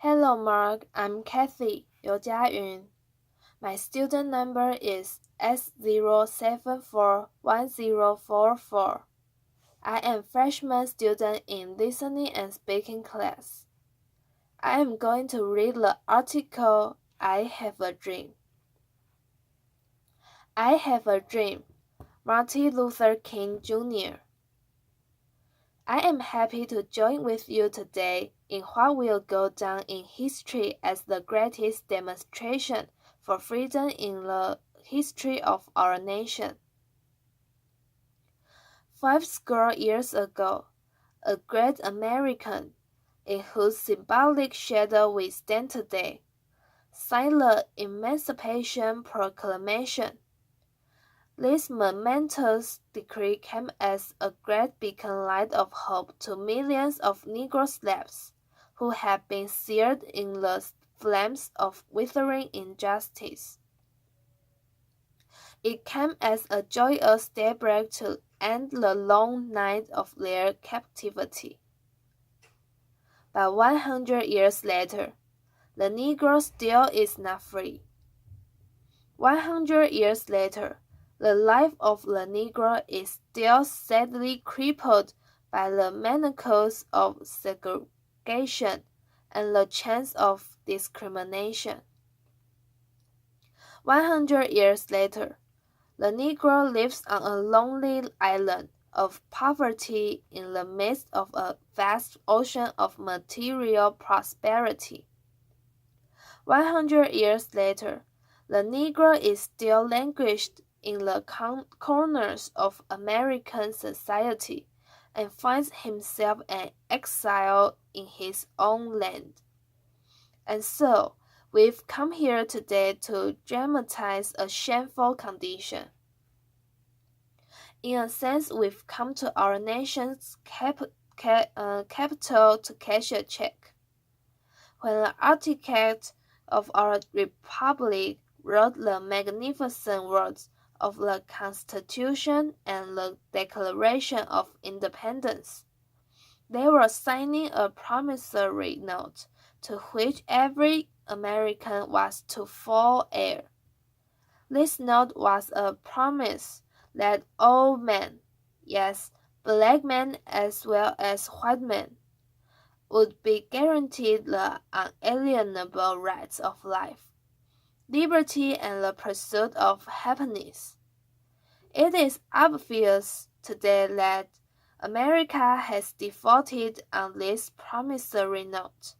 Hello, Mark. I'm Kathy, Liu Jiayun. My student number is S0741044. I am freshman student in listening and speaking class. I am going to read the article I Have a Dream. I Have a Dream, Martin Luther King Jr. I am happy to join with you today in what will go down in history as the greatest demonstration for freedom in the history of our nation. 50 years ago, a great American, in whose symbolic shadow we stand today, signed the Emancipation Proclamation. This momentous decree came as a great beacon light of hope to millions of Negro slaves who had been seared in the flames of withering injustice. It came as a joyous daybreak to end the long night of their captivity. But 100 years later, the Negro still is not free. 100 years later, the life of the Negro is still sadly crippled by the manacles of segregation and the chains of discrimination. 100 years later, the Negro lives on a lonely island of poverty in the midst of a vast ocean of material prosperity. 100 years later, the Negro is still languished in the corners of American society and finds himself an exile in his own land. And so, we've come here today to dramatize a shameful condition. In a sense, we've come to our nation's capital to cash a check. When the architect of our republic wrote the magnificent words of the Constitution and the Declaration of Independence, they were signing a promissory note to which every American was to fall heir. This note was a promise that all men, yes, black men as well as white men, would be guaranteed the unalienable rights of life, liberty, and the pursuit of happiness. It is obvious today that America has defaulted on this promissory note,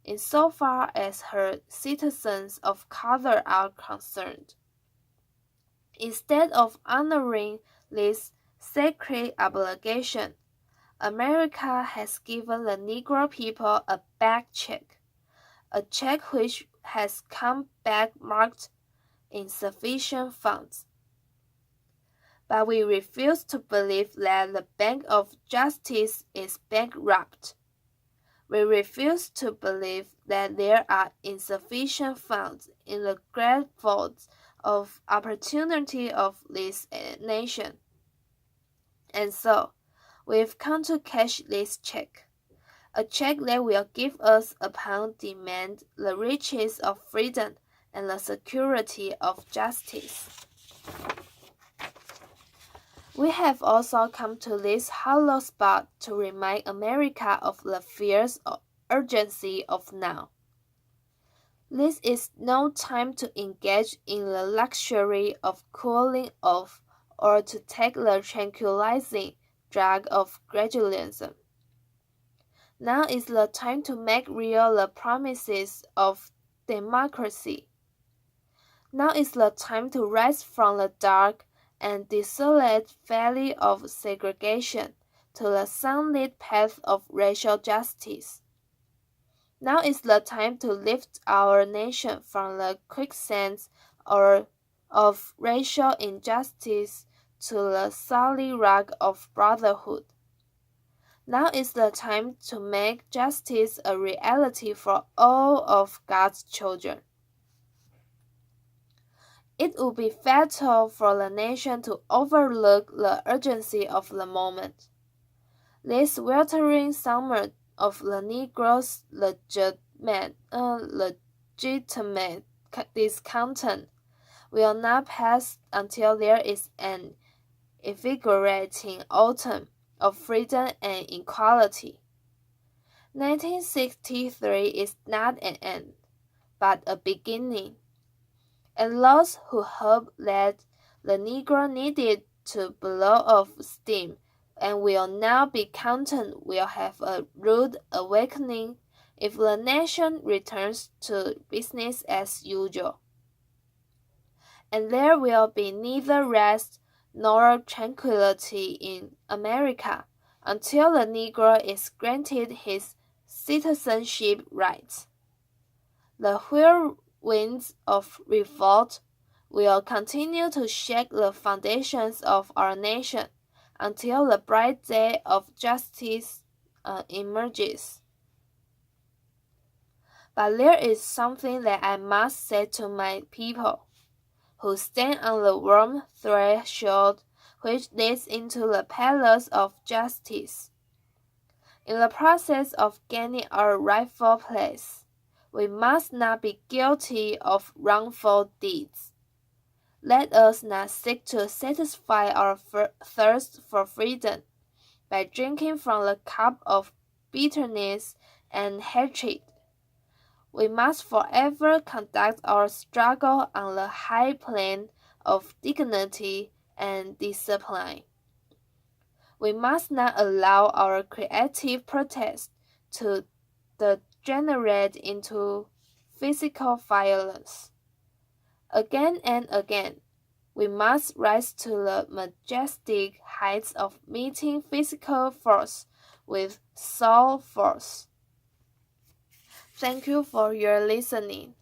insofar as her citizens of color are concerned. Instead of honoring this sacred obligation, America has given the Negro people a back check, a check which has come back marked insufficient funds. But we refuse to believe that the Bank of Justice is bankrupt. We refuse to believe that there are insufficient funds in the great vaults of opportunity of this nation. And so, we've come to cash this check, a check that will give us upon demand the riches of freedom and the security of justice. We have also come to this hollow spot to remind America of the fierce urgency of now. This is no time to engage in the luxury of cooling off or to take the tranquilizing drug of gradualism. Now is the time to make real the promises of democracy. Now is the time to rise from the dark and desolate valley of segregation to the sunlit path of racial justice. Now is the time to lift our nation from the quicksands of racial injustice to the solid rock of brotherhood. Now is the time to make justice a reality for all of God's children. It would be fatal for the nation to overlook the urgency of the moment. This weltering summer of the Negro's legitimate discontent will not pass until there is an invigorating autumn of freedom and equality. 1963 is not an end, but a beginning, and those who hope that the Negro needed to blow off steam and will now be content will have a rude awakening if the nation returns to business as usual. And there will be neither rest nor tranquility in America until the Negro is granted his citizenship rights. The whirlwinds of revolt will continue to shake the foundations of our nation until the bright day of justice emerges. But there is something that I must say to my people, who stand on the warm threshold which leads into the palace of justice. In the process of gaining our rightful place, we must not be guilty of wrongful deeds. Let us not seek to satisfy our thirst for freedom by drinking from the cup of bitterness and hatred. We must forever conduct our struggle on the high plane of dignity and discipline. We must not allow our creative protest to degenerate into physical violence. Again and again, we must rise to the majestic heights of meeting physical force with soul force. Thank you for your listening.